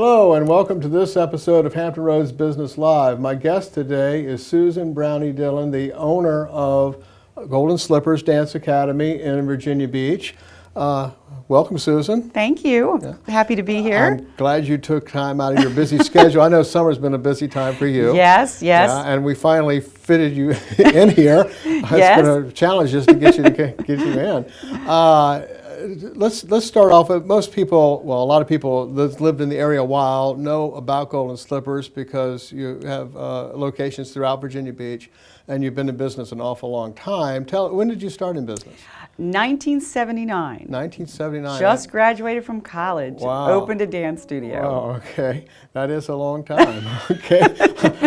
Hello and welcome to this episode of Hampton Roads Business Live. My guest today is Susan Browney Dillon, the owner of Golden Slippers Dance Academy in Virginia Beach. Welcome, Susan. Thank you. Yeah. Happy to be here. I'm glad you took time out of your busy schedule. I know summer's been a busy time for you. Yes. And we finally fitted you in here. It's been a challenge just to get you in. Let's start off with most people, well, a lot of people that lived in the area a while know about Golden Slippers because you have locations throughout Virginia Beach and you've been in business an awful long time. When did you start in business? 1979. 1979. Just graduated from college. Wow. Opened a dance studio. Oh, okay. That is a long time. Okay.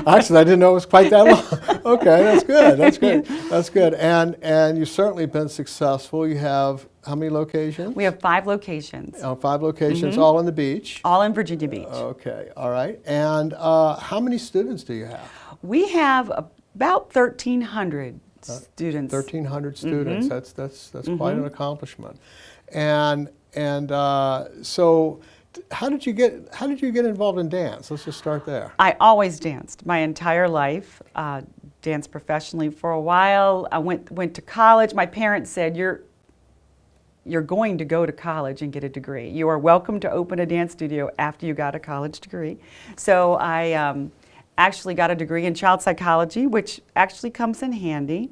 Actually, I didn't know it was quite that long. Okay, that's good. That's good. That's good. And you've certainly been successful. You have how many locations? We have 5 locations. 5 locations, all on the beach? All in Virginia Beach. Okay, all right. And how many students do you have? We have about 1,300 students. 1,300 students. That's quite an accomplishment. And so, how did you get involved in dance? Let's just start there. I always danced my entire life. Danced professionally for a while. I went to college. My parents said, You're going to go to college and get a degree. You are welcome to open a dance studio after you got a college degree. So I actually got a degree in child psychology, which actually comes in handy,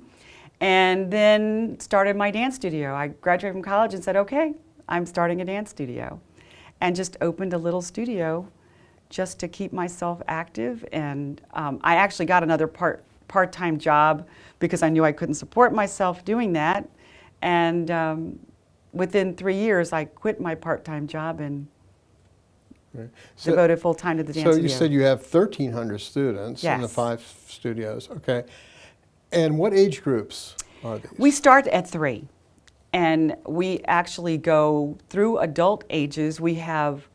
and then started my dance studio. I graduated from college and said, okay, I'm starting a dance studio, and just opened a little studio just to keep myself active. And I actually got another part-time job because I knew I couldn't support myself doing that. And within 3 years, I quit my part-time job and devoted full-time to the dance studio. So you said you have 1,300 students in the 5 studios. Okay. And what age groups are these? We start at 3, and we actually go through adult ages. We have,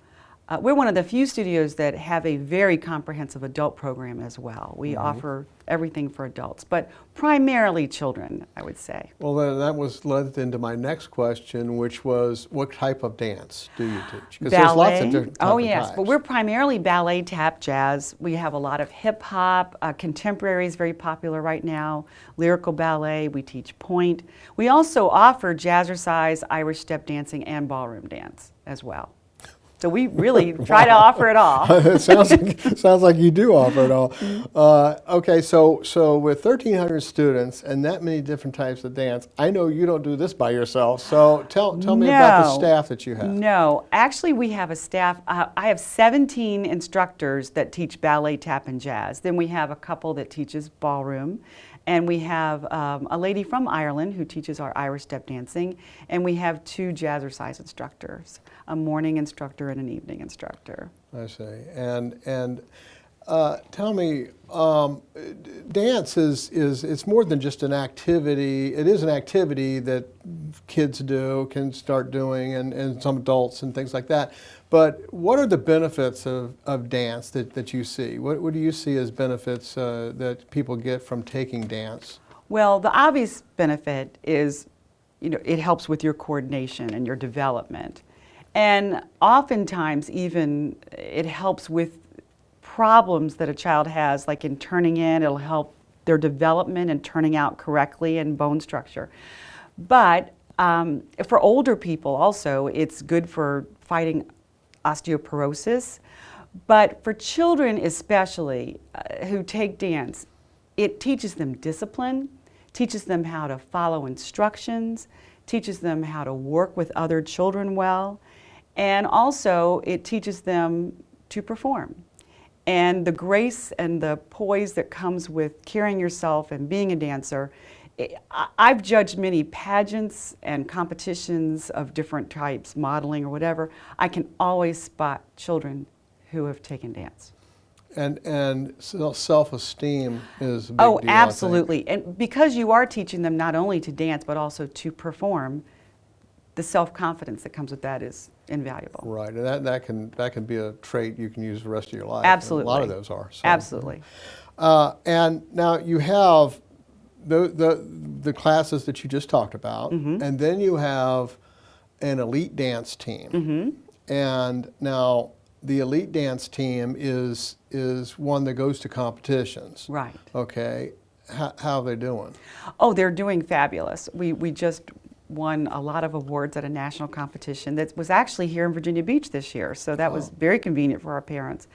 we're one of the few studios that have a very comprehensive adult program as well. We offer everything for adults, but primarily children, I would say. Well, then that led into my next question, which was, what type of dance do you teach? Because there's lots of different types. But we're primarily ballet, tap, jazz. We have a lot of hip hop. Contemporary is very popular right now. Lyrical ballet. We teach point. We also offer jazzercise, Irish step dancing, and ballroom dance as well. So we really try to offer it all. It sounds like you do offer it all. Okay, so with 1,300 students and that many different types of dance, I know you don't do this by yourself. So tell me about the staff that you have. No, actually we have a staff. I have 17 instructors that teach ballet, tap, and jazz. Then we have a couple that teaches ballroom. And we have a lady from Ireland who teaches our Irish step dancing, and we have 2 jazzercise instructors, a morning instructor and an evening instructor. I see. And tell me, dance it's more than just an activity. It is an activity that kids can start doing, and some adults and things like that. But what are the benefits of dance that you see? What do you see as benefits that people get from taking dance? Well, the obvious benefit is, it helps with your coordination and your development. And oftentimes even it helps with problems that a child has, like in turning in. It'll help their development and turning out correctly and bone structure. But for older people also, it's good for fighting osteoporosis. But for children especially who take dance, it teaches them discipline, teaches them how to follow instructions, teaches them how to work with other children well, and also it teaches them to perform. And the grace and the poise that comes with carrying yourself and being a dancer. I've judged many pageants and competitions of different types, modeling or whatever. I can always spot children who have taken dance. And self-esteem is a big deal. Oh, absolutely. And because you are teaching them not only to dance but also to perform, the self-confidence that comes with that is invaluable. Right, and that can be a trait you can use the rest of your life. Absolutely. And a lot of those are. So. Absolutely. And now you have the classes that you just talked about, and then you have an elite dance team. And now the elite dance team is one that goes to competitions. Right. Okay. How are they doing? Oh, they're doing fabulous. We just won a lot of awards at a national competition that was actually here in Virginia Beach this year, so that was very convenient for our parents.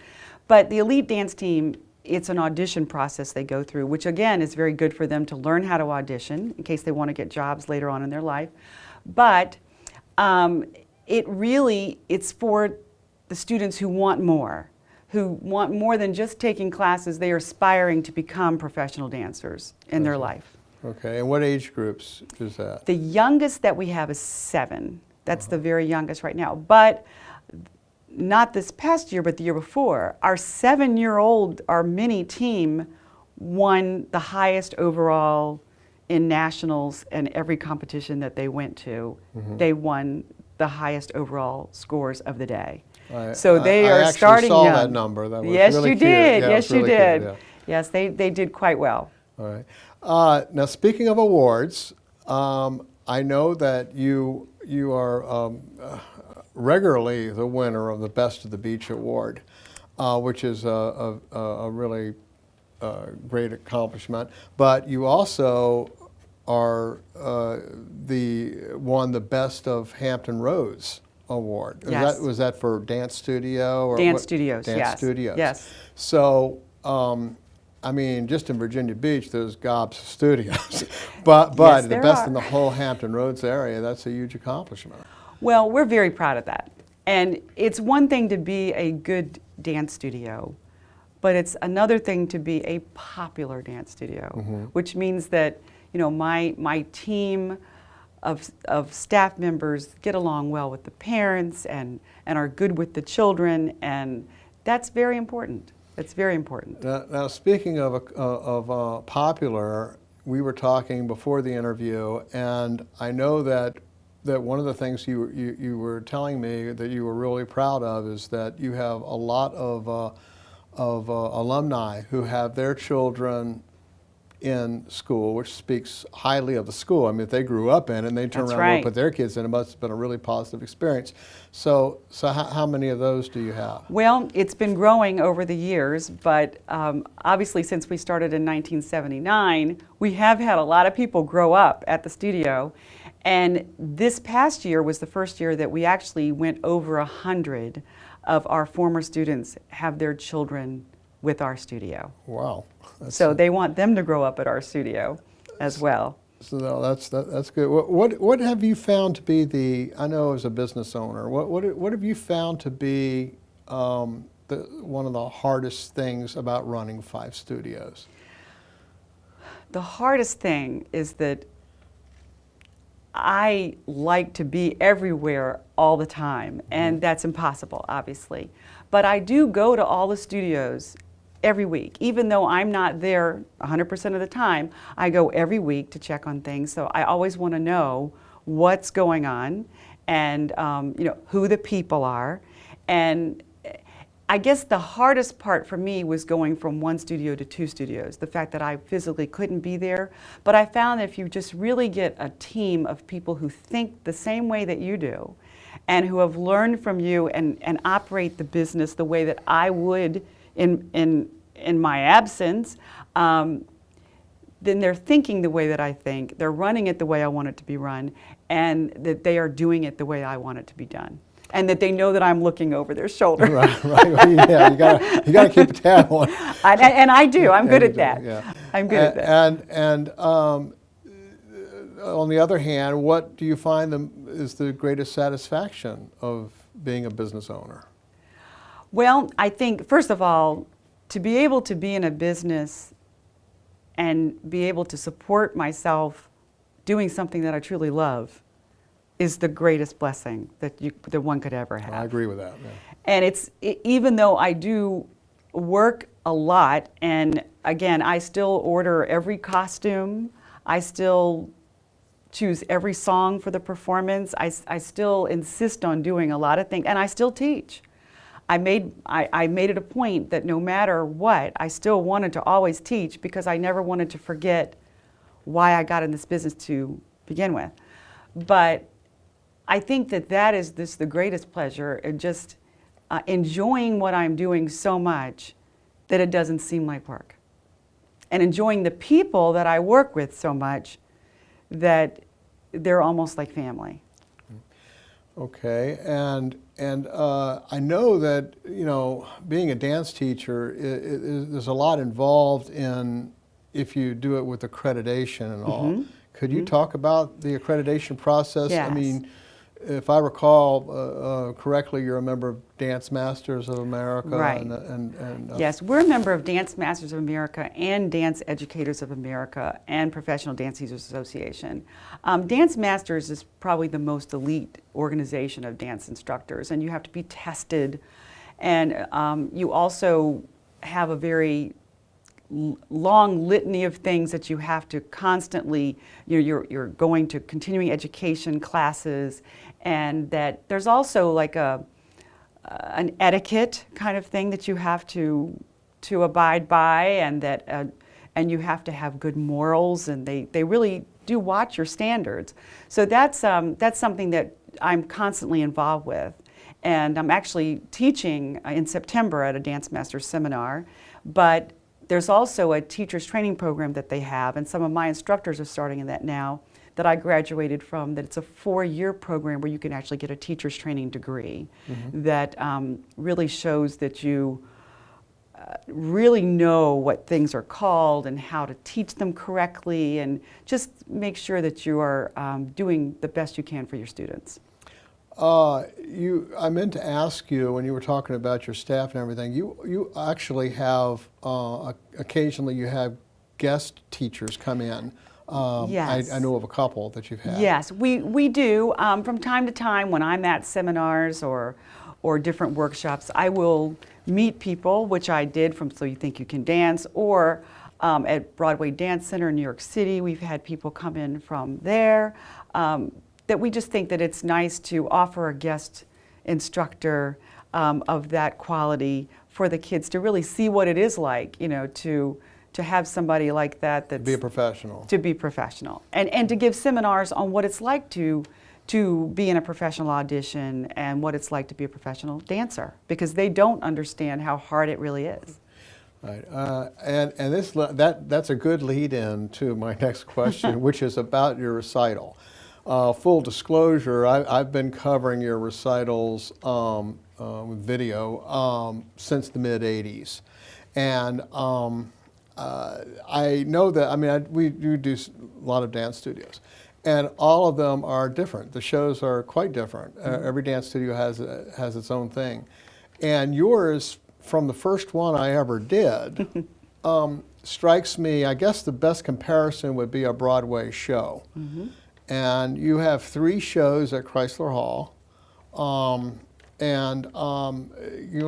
But the elite dance team, it's an audition process they go through, which again is very good for them to learn how to audition in case they want to get jobs later on in their life. But it's for the students who want more than just taking classes. They are aspiring to become professional dancers in their life. Okay, and what age groups is that? The youngest that we have is 7. That's the very youngest right now. But not this past year, but the year before, our 7-year-old, our mini team, won the highest overall in nationals and every competition that they went to. They won the highest overall scores of the day. So they are starting young. I actually saw that number. That was yes, really you cute. did. Yeah, yes, it was really you did. cute, yeah. Yes, they did quite well. All right. Now, speaking of awards, I know that you are regularly the winner of the Best of the Beach Award, which is a really great accomplishment. But you also are won the Best of Hampton Roads Award. Yes. Was that for dance studio or Dance what? studios. Dance yes. studios. Yes. So. I mean, just in Virginia Beach, there's gobs of studios. but Yes, the there best are. in the whole Hampton Roads area, that's a huge accomplishment. Well, we're very proud of that. And it's one thing to be a good dance studio, but it's another thing to be a popular dance studio, which means that, you know, my team of staff members get along well with the parents and are good with the children, and that's very important. It's very important. Now speaking of popular, we were talking before the interview, and I know that one of the things you were telling me that you were really proud of is that you have a lot of alumni who have their children in school, which speaks highly of the school. I mean, if they grew up in it and they turn That's around and right. work with their kids, then it must have been a really positive experience. So how many of those do you have? Well, it's been growing over the years, but obviously since we started in 1979, we have had a lot of people grow up at the studio. And this past year was the first year that we actually went over 100 of our former students have their children with our studio. Wow. So they want them to grow up at our studio as well. So no, that's good. What have you found to be I know as a business owner, what have you found to be one of the hardest things about running 5 studios? The hardest thing is that I like to be everywhere all the time, and that's impossible, obviously. But I do go to all the studios every week. Even though I'm not there 100% of the time, I go every week to check on things. So I always want to know what's going on and you know, who the people are. And I guess the hardest part for me was going from 1 studio to 2 studios, the fact that I physically couldn't be there. But I found that if you just really get a team of people who think the same way that you do and who have learned from you and operate the business the way that I would in my absence, then they're thinking the way that I think, they're running it the way I want it to be run, and that they are doing it the way I want it to be done. And that they know that I'm looking over their shoulder. Right. Yeah, you gotta keep a tab on. And I do. I'm good at that. Yeah. I'm good at that. And on the other hand, what do you find is the greatest satisfaction of being a business owner? Well, I think, first of all, to be able to be in a business and be able to support myself doing something that I truly love is the greatest blessing that one could ever have. I agree with that. Yeah. And even though I do work a lot, and again, I still order every costume, I still choose every song for the performance, I still insist on doing a lot of things, and I still teach. I made it a point that no matter what, I still wanted to always teach because I never wanted to forget why I got in this business to begin with. But I think that is the greatest pleasure, and just enjoying what I'm doing so much that it doesn't seem like work. And enjoying the people that I work with so much that they're almost like family. Okay, and I know that, you know, being a dance teacher, there's a lot involved in if you do it with accreditation and all. Could you talk about the accreditation process? Yes. I mean, if I recall correctly, you're a member of Dance Masters of America. Right. Yes, we're a member of Dance Masters of America and Dance Educators of America and Professional Dance Teachers Association. Dance Masters is probably the most elite organization of dance instructors, and you have to be tested. And you also have a very long litany of things that you have to constantly, you're going to continuing education classes, and that there's also like an etiquette kind of thing that you have to abide by, and that and you have to have good morals, and they really do watch your standards. So that's something that I'm constantly involved with, and I'm actually teaching in September at a Dance Masters seminar, but there's also a teacher's training program that they have, and some of my instructors are starting in that now, that I graduated from, that it's a 4-year program where you can actually get a teacher's training degree that really shows that you really know what things are called and how to teach them correctly, and just make sure that you are doing the best you can for your students. I meant to ask you, when you were talking about your staff and everything, you actually have, occasionally you have guest teachers come in. Yes. I know of a couple that you've had. Yes, we do. From time to time when I'm at seminars or different workshops, I will meet people, which I did from So You Think You Can Dance, or at Broadway Dance Center in New York City, we've had people come in from there. That we just think that it's nice to offer a guest instructor of that quality for the kids to really see what it is like, you know, to have somebody like that that's Be a professional. To be professional, and to give seminars on what it's like to be in a professional audition and what it's like to be a professional dancer, because they don't understand how hard it really is. Right, and that's a good lead-in to my next question, which is about your recital. Full disclosure, I've been covering your recitals with video since the mid-'80s. And I know that, I mean, we do a lot of dance studios, and all of them are different. The shows are quite different. Every dance studio has its own thing. And yours, from the first one I ever did, strikes me, I guess the best comparison would be a Broadway show. And you have 3 shows at Chrysler Hall. You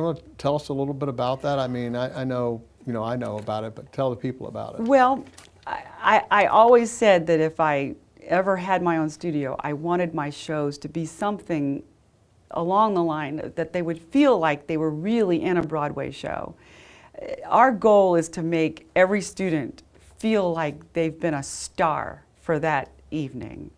want to tell us a little bit about that? I mean, I know, you know, I know about it, but tell the people about it. Well, I always said that if I ever had my own studio, I wanted my shows to be something along the line that they would feel like they were really in a Broadway show. Our goal is to make every student feel like they've been a star for that evening.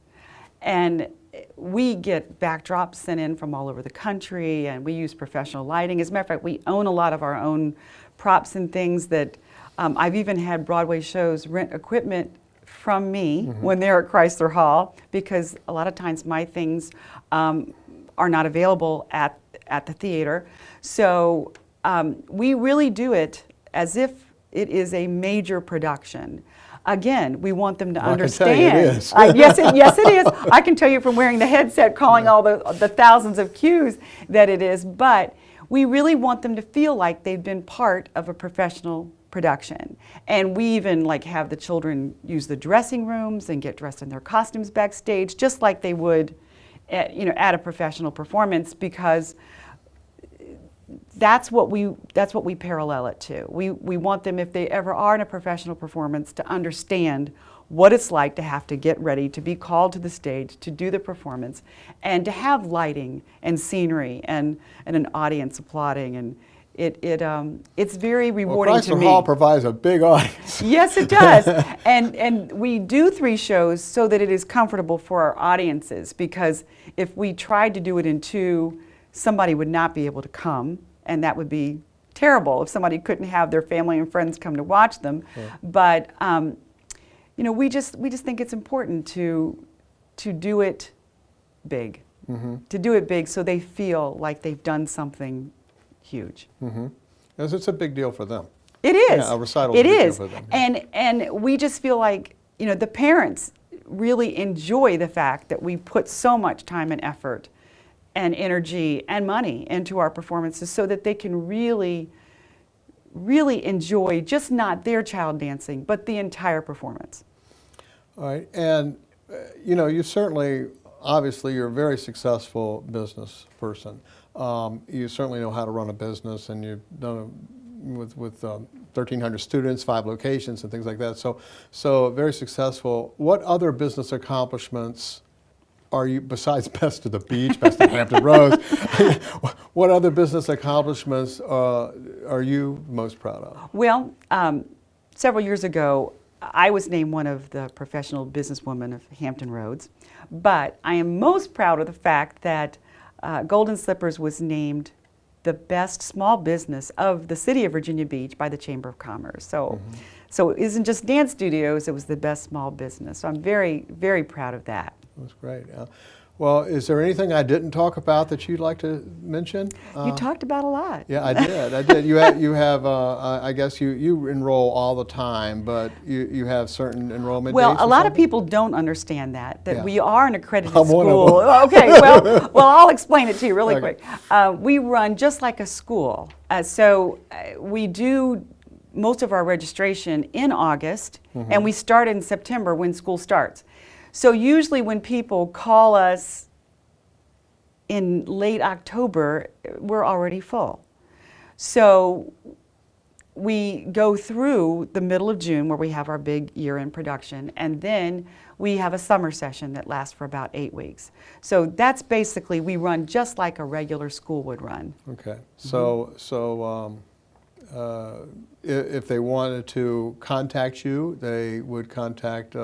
And we get backdrops sent in from all over the country, and we use professional lighting. As a matter of fact, we own a lot of our own props and things that I've even had Broadway shows rent equipment from me when they're at Chrysler Hall, because a lot of times my things are not available at the theater. So we really do it as if it is a major production. Again, we want them to understand. I can tell you it is. Yes, it is. I can tell you from wearing the headset, calling all the thousands of cues, that it is. But we really want them to feel like they've been part of a professional production. And we even like have the children use the dressing rooms and get dressed in their costumes backstage, just like they would at a professional performance, because that's what we parallel it to. We want them, if they ever are in a professional performance, to understand what it's like to have to get ready, to be called to the stage, to do the performance, and to have lighting and scenery and an audience applauding. And it's very rewarding to me. Chrysler Hall provides a big audience. Yes, it does. And we do 3 shows so that it is comfortable for our audiences, because if we tried to do it in 2, somebody would not be able to come, and that would be terrible if somebody couldn't have their family and friends come to watch them. Yeah. But you know, we just think it's important to do it big, to do it big, so they feel like they've done something huge. Because it's a big deal for them. It is. Yeah, a recital It is a big is. deal for them. Yeah. And we just feel like, you know, the parents really enjoy the fact that we put so much time and effort and energy and money into our performances so that they can really enjoy just not their child dancing, but the entire performance. All right, and you know, you certainly, obviously, you're a very successful business person. You certainly know how to run a business, and you've done it with 1,300 students, 5 locations, and things like that. So very successful. What other business accomplishments are you, besides Best of the Beach, Best of Hampton Roads, what other business accomplishments are you most proud of? Well, several years ago, I was named one of the professional businesswomen of Hampton Roads, but I am most proud of the fact that Golden Slippers was named the best small business of the city of Virginia Beach by the Chamber of Commerce. So, so it isn't just dance studios, it was the best small business. So I'm very, very proud of that. That's great. Well, is there anything I didn't talk about that you'd like to mention? You talked about a lot. Yeah, I did. You have. I guess you enroll all the time, but you have certain enrollment Well, dates a or lot of something? people don't understand that Yeah. we are an accredited I'm one of school. them. Okay, well, I'll explain it to you really Okay. quick. We run just like a school. So we do most of our registration in August, and we start in September when school starts. So usually when people call us in late October, we're already full. So we go through the middle of June where we have our big year-end production, and then we have a summer session that lasts for about 8 weeks. So that's basically, we run just like a regular school would run. Okay. So if they wanted to contact you, they would contact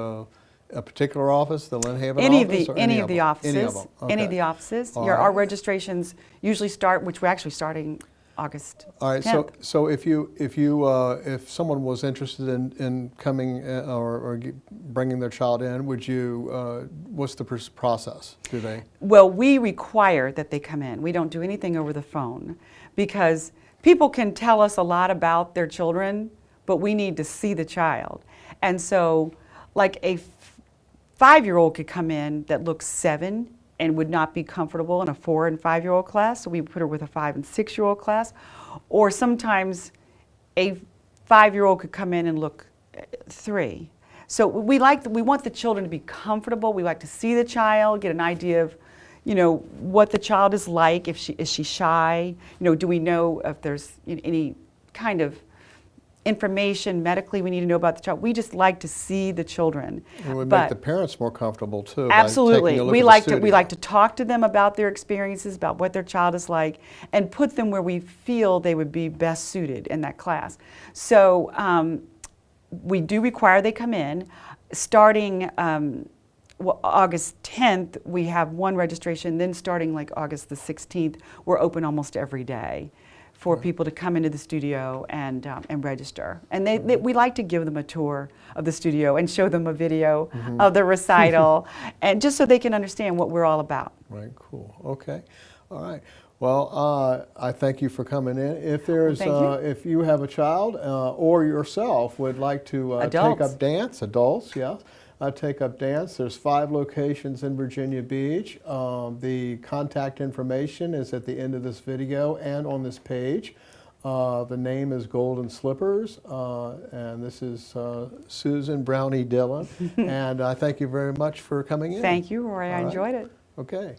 a particular office, the Lynn Haven office, or any of the them? offices. Any of them. Any of Okay. the offices. All Our right. registrations usually start, which we're actually starting August 10th. All right. So if someone was interested in coming or bringing their child in, would you? What's the process? Do they? Well, we require that they come in. We don't do anything over the phone because people can tell us a lot about their children, but we need to see the child. And so, like a 5-year-old could come in that looks 7 and would not be comfortable in a 4- and 5-year-old class, so we put her with a 5- and 6-year-old class. Or sometimes a 5-year-old could come in and look 3. So we want the children to be comfortable. We like to see the child, get an idea of, you know, what the child is like. Is she shy? You know, do we know if there's any kind of information medically we need to know about the child? We just like to see the children. It would make the parents more comfortable too. Absolutely. By taking a look We at the like studio. to talk to them about their experiences, about what their child is like, and put them where we feel they would be best suited in that class. So we do require they come in. Starting August 10th, we have one registration. Then starting like August the 16th, we're open almost every day for people to come into the studio and register. And we like to give them a tour of the studio and show them a video of the recital, and just so they can understand what we're all about. Right, cool. Okay. All right. Well, I thank you for coming in. If there's, if you have a child or yourself would like to take up dance, adults, yeah, take up dance. There's 5 locations in Virginia Beach. The contact information is at the end of this video and on this page. The name is Golden Slippers, and this is Susan Browney Dillon. And I thank you very much for coming in. Thank you, Roy. I enjoyed it. Okay.